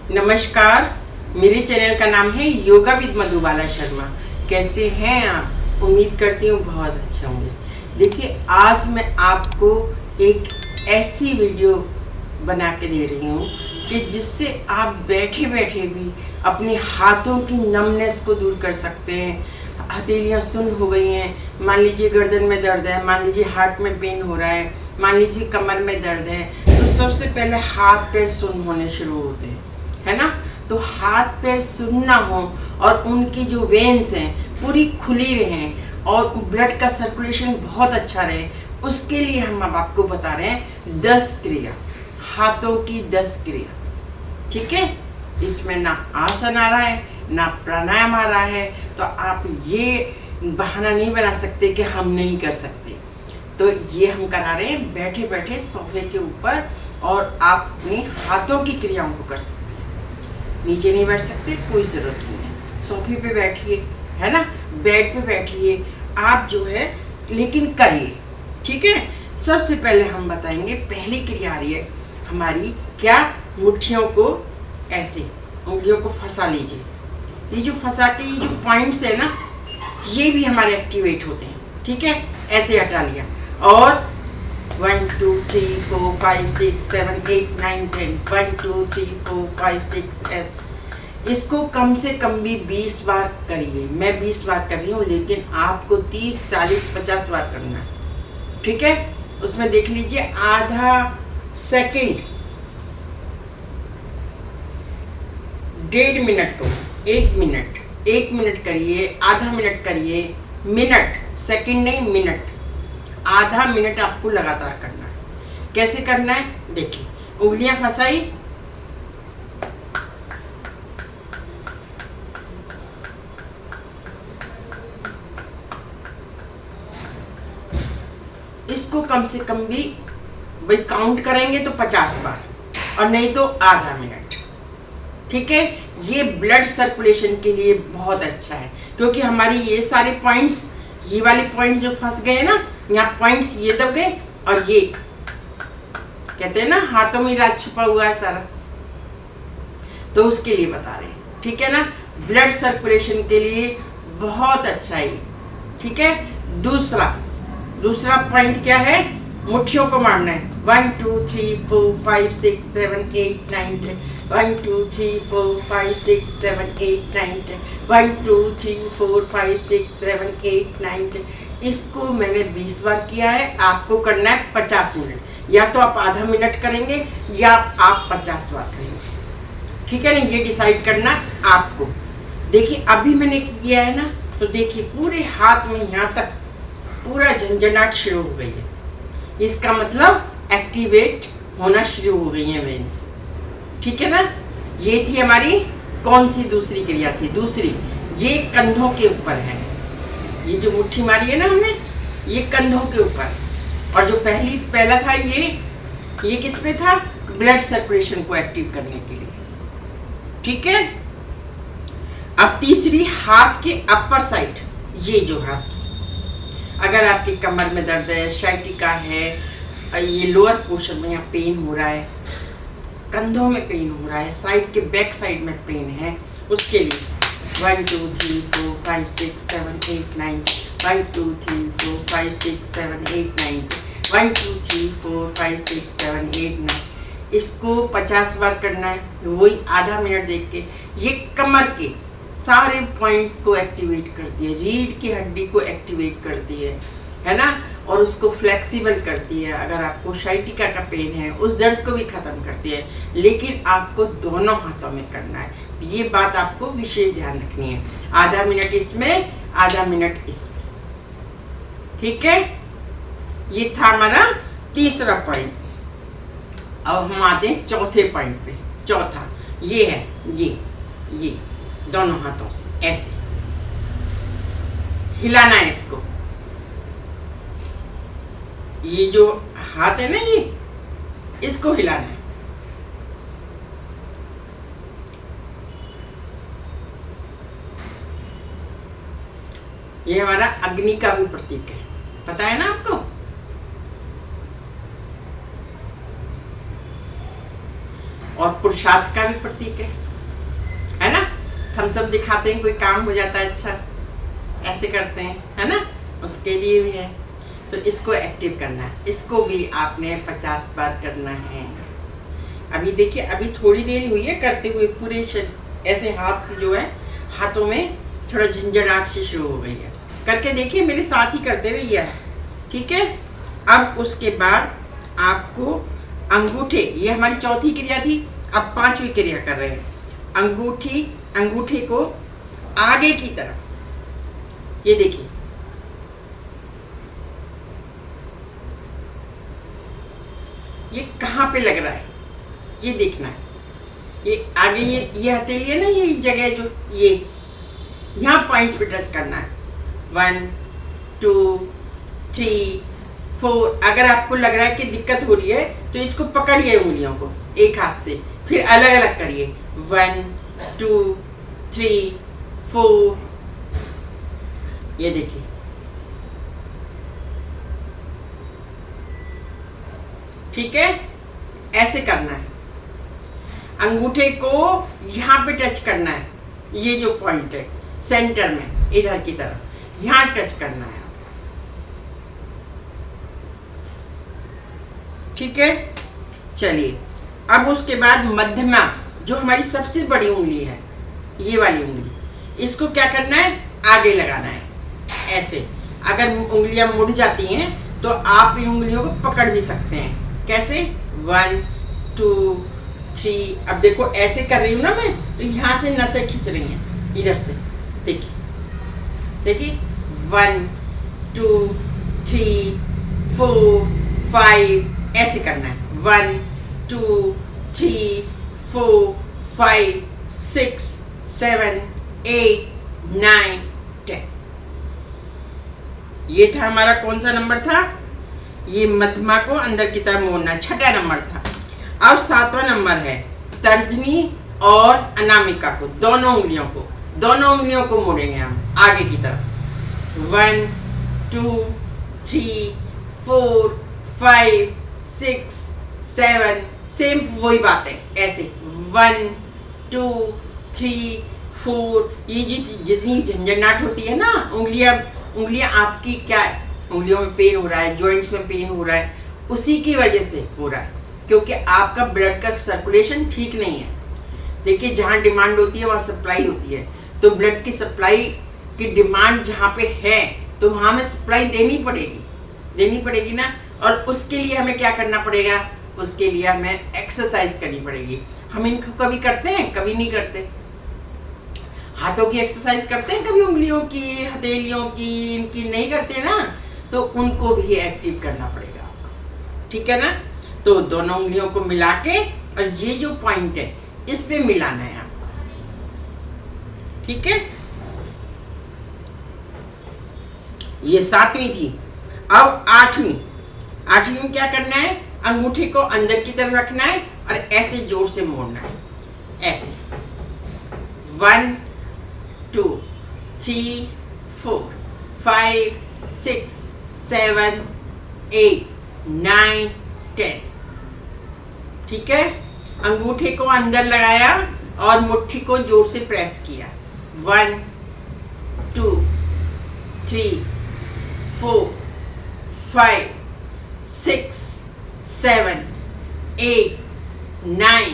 नमस्कार, मेरे चैनल का नाम है योगा विद मधुबाला शर्मा। कैसे हैं आप? उम्मीद करती हूँ बहुत अच्छे होंगे। देखिए, आज मैं आपको एक ऐसी वीडियो बना के दे रही हूँ कि जिससे आप बैठे बैठे भी अपने हाथों की नमनेस को दूर कर सकते हैं। हथेलियाँ सुन्न हो गई हैं, मान लीजिए गर्दन में दर्द है, मान लीजिए हार्ट में पेन हो रहा है, मान लीजिए कमर में दर्द है, तो सबसे पहले हाथ पैर सुन्न होने शुरू होते हैं, है ना। तो हाथ पैर सुनना हो और उनकी जो वेन्स हैं पूरी खुली रहें और ब्लड का सर्कुलेशन बहुत अच्छा रहे, उसके लिए हम अब आपको बता रहे हैं 10 क्रिया, हाथों की 10 क्रिया। ठीक है, इसमें ना आसन आ रहा है ना प्राणायाम आ रहा है, तो आप ये बहाना नहीं बना सकते कि हम नहीं कर सकते। तो ये हम करा रहे हैं बैठे बैठे सोफे के ऊपर, और आप अपने हाथों की क्रियाओं को कर सकते हैं। नीचे नहीं बैठ सकते, कोई ज़रूरत नहीं है, सोफे पे बैठिए, है ना, बेड पे बैठिए आप जो है, लेकिन करिए। ठीक है, सबसे पहले हम बताएंगे, पहली क्रिया आ रही है हमारी, क्या, मुट्ठियों को ऐसे उंगलियों को फंसा लीजिए। ये जो फंसा के ये जो पॉइंट्स है ना, ये भी हमारे एक्टिवेट होते हैं। ठीक है, ऐसे हटा लिया और 1 2 3 4 5 6 7 8 9 10 1 2 3 4 5 6 ऐसे। इसको कम से कम भी 20 बार करिए। मैं 20 बार कर रही हूँ, लेकिन आपको 30 40 50 बार करना है। ठीक है, उसमें देख लीजिए आधा सेकंड, 1.5 मिनट को 1 मिनट करिए, आधा मिनट करिए, मिनट, सेकंड नहीं मिनट, आधा मिनट आपको लगातार करना है। कैसे करना है देखिए, उंगलियां फंसाई, इसको कम से कम भी भाई काउंट करेंगे तो 50 बार, और नहीं तो आधा मिनट। ठीक है, ये ब्लड सर्कुलेशन के लिए बहुत अच्छा है, क्योंकि हमारी ये सारे पॉइंट्स, ये वाले पॉइंट्स जो फंस गए ना, यहाँ पॉइंट्स ये दब गए, और ये कहते हैं ना हाथों में इलाज छुपा हुआ है सारा, तो उसके लिए बता रहे हैं। ठीक है ना, ब्लड सर्कुलेशन के लिए बहुत अच्छा है। ठीक है, दूसरा पॉइंट क्या है, मुट्ठियों को मारना है। 1 2 3 4 5 6 7 8 9 10 1 2 3 4 5 6 7 8 9 10 1 2 3 4 5 6 7 8 9 10। इसको मैंने 20 बार किया है, आपको करना है 50 मिनट। या तो आप आधा मिनट करेंगे या आप 50 बार करेंगे। ठीक है ना, ये डिसाइड करना आपको। देखिए अभी मैंने किया है ना, तो देखिए पूरे हाथ में यहाँ तक पूरा झंझनाहट शुरू हो गई है। इसका मतलब एक्टिवेट होना शुरू हो गई है वेन्स। ठीक है ना, ये थी हमारी कौन सी दूसरी क्रिया थी? दूसरी, ये कंधों के ऊपर है। ये जो मुट्ठी मारी है ना हमने, ये कंधों के ऊपर, और जो पहला था ये किस पे था? ब्लड सर्कुलेशन को एक्टिव करने के लिए। ठीक है, अब तीसरी, हाथ के अपर साइड, ये जो हाथ, अगर आपकी कमर में दर्द है, साइटिका है, ये लोअर पोर्शन में यहाँ पेन हो रहा है, कंधों में पेन हो रहा है, साइड के बैक साइड में पेन है, उसके लिए 1 2 3 4 5 6 7 8 9 1 2 3 4 5 6 7 8 9 1 2 3 4 5 6 7 8 9। इसको 50 बार करना है, वही आधा मिनट देख के। ये कमर के सारे पॉइंट्स को एक्टिवेट करती है, रीढ़ की हड्डी को एक्टिवेट करती है ना, और उसको फ्लेक्सिबल करती है। अगर आपको साइटिका का पेन है, उस दर्द को भी खत्म करती है, लेकिन आपको दोनों हाथों में करना है। ये बात आपको विशेष ध्यान रखनी है। आधा मिनट इसमें, आधा मिनट इसमें। ठीक है, ये था हमारा तीसरा पॉइंट। अब हम आते हैं चौथे पॉइंट पे। चौथा ये है, ये दोनों हाथों से ऐसे हिलाना है इसको। ये जो हाथ है ना, ये इसको हिलाना है। ये हमारा अग्नि का भी प्रतीक है, पता है ना आपको। और पुरुषार्थ का भी प्रतीक है ना। थम्स अप दिखाते हैं, कोई काम हो जाता है अच्छा, ऐसे करते हैं, है ना, उसके लिए भी है। तो इसको एक्टिव करना है, इसको भी आपने 50 बार करना है। अभी देखिए, अभी थोड़ी देर हुई है करते हुए, पूरे ऐसे हाथ जो है, हाथों में थोड़ा झंझनाहट सी शुरू हो गई है। करके देखिए, मेरे साथ ही करते रहिए, ठीक है। अब उसके बाद आपको अंगूठे, ये हमारी चौथी क्रिया थी, अब 5वीं क्रिया कर रहे हैं। अंगूठे को आगे की तरफ, ये देखिए, ये कहाँ पे लग रहा है ये देखना है। ये आगे ये हथेली है ना, ये जगह जो ये यहाँ पॉइंट्स पे टच करना है। 1 2 3 4। अगर आपको लग रहा है कि दिक्कत हो रही है तो इसको पकड़िए उंगलियों को एक हाथ से, फिर अलग अलग करिए। 1 2 3 4। ये देखिए, ठीक है, ऐसे करना है। अंगूठे को यहाँ पे टच करना है, ये जो पॉइंट है सेंटर में, इधर की तरफ यहाँ टच करना है, ठीक है। चलिए, अब उसके बाद मध्यमा, जो हमारी सबसे बड़ी उंगली है, ये वाली उंगली, इसको क्या करना है, आगे लगाना है ऐसे। अगर उंगलियां मुड़ जाती हैं तो आप इन उंगलियों को पकड़ भी सकते हैं। कैसे? 1 2 3। अब देखो ऐसे कर रही हूँ ना मैं, तो यहाँ से नसें खींच रही हैं इधर से, देखिए देखिए। 1 2 3 4 5, ऐसे करना है। 1 2 3 4 5 6 7 8 9 10। ये था हमारा कौन सा नंबर था? ये मध्यमा को अंदर की तरफ मोड़ना, छठा नंबर था। अब 7वां नंबर है तर्जनी और अनामिका को, दोनों उंगलियों को मोड़ेंगे हम आगे की तरफ। 1 2 3 4 5 6 7। सेम वही बात है, ऐसे 1 2 3 4। ये जितनी झंझनाहट होती है ना, उंगलियां आपकी क्या है, उंगलियों में पेन हो रहा है, जॉइंट्स में पेन हो रहा है, उसी की वजह से हो रहा है, क्योंकि आपका ब्लड का सर्कुलेशन ठीक नहीं है। देखिए, जहाँ डिमांड होती है वहाँ सप्लाई होती है, तो ब्लड की सप्लाई की डिमांड जहाँ पे है तो वहाँ हमें सप्लाई देनी पड़ेगी ना। और उसके लिए हमें क्या करना पड़ेगा? उसके लिए हमें एक्सरसाइज करनी पड़ेगी। हम इनको कभी करते हैं, कभी नहीं करते। हाथों की एक्सरसाइज करते हैं कभी, उंगलियों की, हथेलियों की, इनकी नहीं करते ना, तो उनको भी एक्टिव करना पड़ेगा आपको, ठीक है ना। तो दोनों उंगलियों को मिला के, और ये जो पॉइंट है इस पे मिलाना है आपको, ठीक है। ये 7वीं थी। अब 8वीं में क्या करना है? अंगूठे को अंदर की तरफ रखना है और ऐसे जोर से मोड़ना है, ऐसे। 1 2 3 4 5 6 7 8 9 10, ठीक है। अंगूठे को अंदर लगाया और मुट्ठी को जोर से प्रेस किया। 1 2 3 4 5 6 7 8 9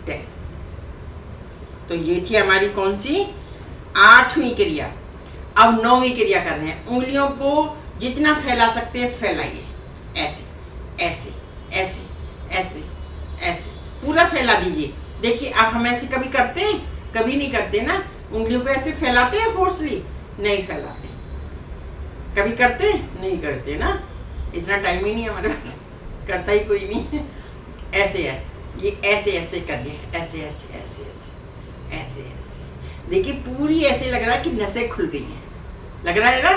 10। तो ये थी हमारी कौन सी? 8वीं क्रिया। अब 9वीं क्रिया कर रहे हैं। उंगलियों को जितना फैला सकते हैं फैलाइए, ऐसे ऐसे ऐसे ऐसे ऐसे पूरा फैला दीजिए। देखिए, अब हम ऐसे कभी करते हैं? कभी नहीं करते ना। उंगलियों को ऐसे फैलाते हैं फोर्सली? नहीं फैलाते। कभी करते हैं? नहीं करते ना, इतना टाइम ही नहीं है हमारे पास, करता ही कोई नहीं है। ऐसे है, ये ऐसे ऐसे करिए, ऐसे ऐसे ऐसे ऐसे ऐसे ऐसे। देखिए, पूरी ऐसे लग रहा है कि नसें खुल गई हैं, लग रहा है ना।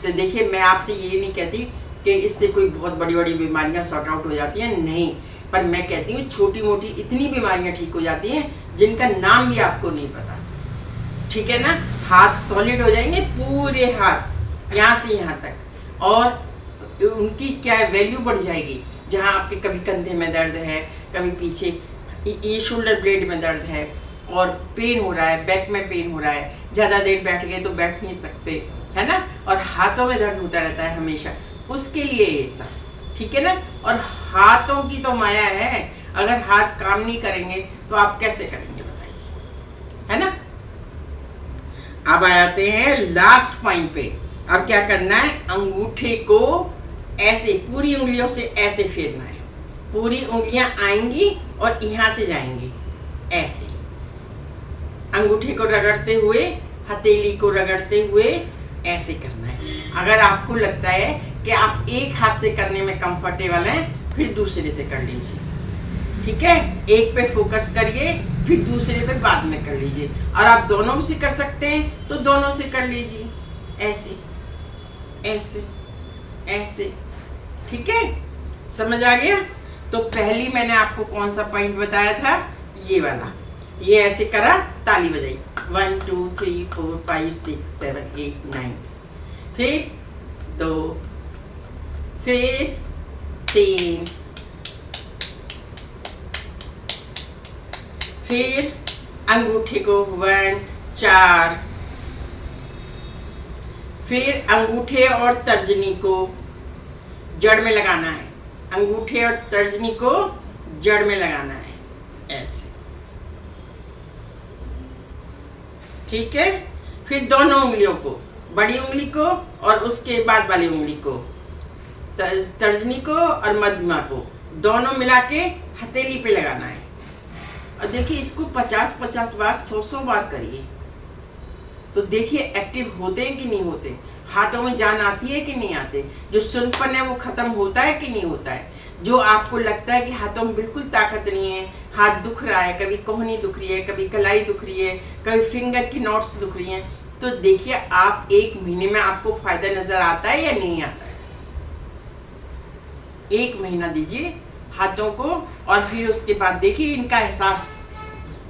तो देखिए, मैं आपसे ये नहीं कहती कि इससे कोई बहुत बड़ी बड़ी बीमारियां सॉर्ट आउट हो जाती हैं, नहीं, पर मैं कहती हूँ छोटी मोटी इतनी बीमारियां ठीक हो जाती हैं जिनका नाम भी आपको नहीं पता, ठीक है ना। हाथ सॉलिड हो जाएंगे, पूरे हाथ यहाँ से यहाँ तक, और उनकी क्या वैल्यू बढ़ जाएगी। जहाँ आपके कभी कंधे में दर्द है, कभी पीछे ये शोल्डर ब्लेड में दर्द है और पेन हो रहा है, बैक में पेन हो रहा है, ज़्यादा देर बैठ गए तो बैठ नहीं सकते, है ना, और हाथों में दर्द होता रहता है हमेशा, उसके लिए ये सब, ठीक है ना। और हाथों की तो माया है, अगर हाथ काम नहीं करेंगे तो आप कैसे करेंगे बताइए, है ना। अब आते हैं लास्ट पॉइंट पे। अब क्या करना है, अंगूठे को ऐसे पूरी उंगलियों से ऐसे फेरना है, पूरी उंगलियां आएंगी और यहाँ से जाएंगी, ऐसे अंगूठे को रगड़ते हुए, हथेली को रगड़ते हुए ऐसे करना है। अगर आपको लगता है कि आप एक हाथ से करने में कंफर्टेबल हैं, फिर दूसरे से कर लीजिए, ठीक है। एक पे फोकस करिए, फिर दूसरे पे बाद में कर लीजिए। और आप दोनों से कर सकते हैं तो दोनों से कर लीजिए, ऐसे ऐसे ऐसे, ठीक है। समझ आ गया। तो पहली मैंने आपको कौन सा पॉइंट बताया था, ये वाला, ये ऐसे करा, ताली बजाई, 1 2 3 4 5 6 7 8 9, फिर 2, फिर 3, फिर अंगूठे को 1 4, फिर अंगूठे और तर्जनी को जड़ में लगाना है, अंगूठे और तर्जनी को जड़ में लगाना है, ऐसे, ठीक है। फिर दोनों उंगलियों को, बड़ी उंगली को और उसके बाद वाली उंगली को, तर्जनी को और मध्यमा को, दोनों मिला के हथेली पे लगाना है। और देखिए इसको 50-50 बार 100-100 बार करिए, तो देखिए एक्टिव होते हैं कि नहीं होते, हाथों में जान आती है कि नहीं आते, जो सुनपन है वो खत्म होता है कि नहीं होता है, जो आपको लगता है कि हाथों में बिल्कुल ताकत नहीं है, हाथ दुख रहा है, कभी कोहनी दुख रही है, कभी कलाई दुख रही है, कभी फिंगर की नॉट्स दुख रही हैं, तो देखिए आप 1 महीने में आपको फायदा नजर आता है या नहीं आता है। 1 महीना दीजिए हाथों को, और फिर उसके बाद देखिए इनका एहसास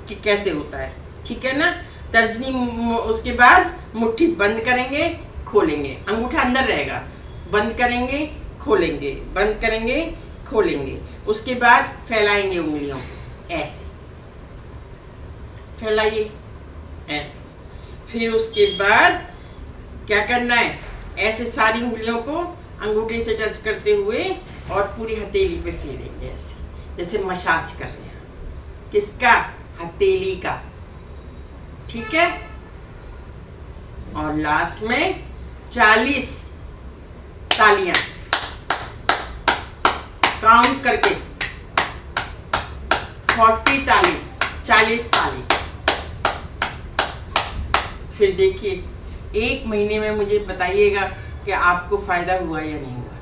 कि कैसे होता है, ठीक है ना। तर्जनी, उसके बाद मुट्ठी बंद करेंगे, खोलेंगे, अंगूठा अंदर रहेगा, बंद करेंगे, खोलेंगे, बंद करेंगे, खोलेंगे, उसके बाद फैलाएंगे उंगलियों को, ऐसे फैलाइए, ऐसे, फिर उसके बाद क्या करना है, ऐसे सारी उंगलियों को अंगूठे से टच करते हुए और पूरी हथेली पे फेरेंगे, ऐसे जैसे मसाज कर रहे हैं, किसका, हथेली का, ठीक है। और लास्ट में 40 तालियां काउंट करके, 40 ताली, 40 ताली। फिर देखिए 1 महीने में मुझे बताइएगा कि आपको फायदा हुआ या नहीं हुआ,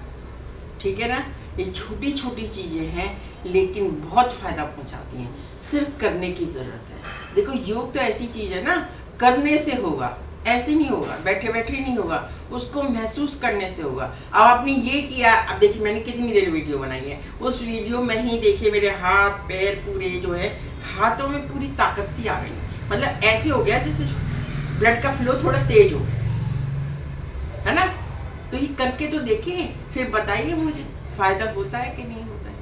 ठीक है ना। ये छोटी छोटी चीजें हैं लेकिन बहुत फायदा पहुंचाती हैं, सिर्फ करने की जरूरत है। देखो योग तो ऐसी चीज है ना, करने से होगा, ऐसे नहीं होगा, बैठे बैठे नहीं होगा, उसको महसूस करने से होगा। अब आपने ये किया, अब देखिए मैंने कितनी देर वीडियो बनाई है, उस वीडियो में ही देखिए मेरे हाथ पैर पूरे जो है, हाथों में पूरी ताकत सी आ गई, मतलब ऐसे हो गया जैसे ब्लड का फ्लो थोड़ा तेज हो गया, है ना। तो ये करके तो देखिए, फिर बताइए मुझे फायदा होता है कि नहीं होता है।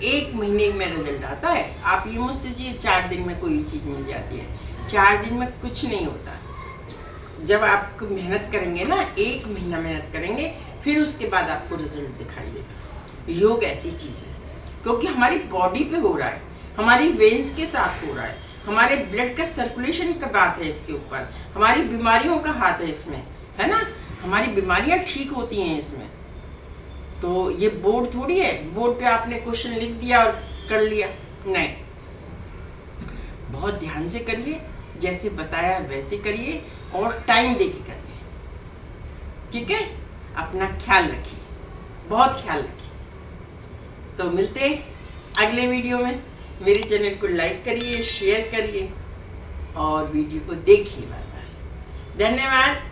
1 महीने में रिजल्ट आता है। आप ये मत सोचिए 4 दिन में कोई चीज़ मिल जाती है, 4 दिन में कुछ नहीं होता। जब आप मेहनत करेंगे ना, 1 महीना मेहनत करेंगे, फिर उसके बाद आपको रिजल्ट दिखाई देगा। योग ऐसी चीज़ है क्योंकि हमारी बॉडी पे हो रहा है, हमारी वेन्स के साथ हो रहा है, हमारे ब्लड का सर्कुलेशन का बात है इसके ऊपर, हमारी बीमारियों का हाथ है इसमें, है ना। हमारी बीमारियां ठीक होती हैं इसमें। तो ये बोर्ड थोड़ी है, बोर्ड पे आपने क्वेश्चन लिख दिया और कर लिया, नहीं, बहुत ध्यान से करिए, जैसे बताया वैसे करिए और टाइम देके करिए, ठीक है। अपना ख्याल रखिए, बहुत ख्याल रखिए। तो मिलते हैं अगले वीडियो में। मेरे चैनल को लाइक करिए, शेयर करिए और वीडियो को देखिए बार बार। धन्यवाद।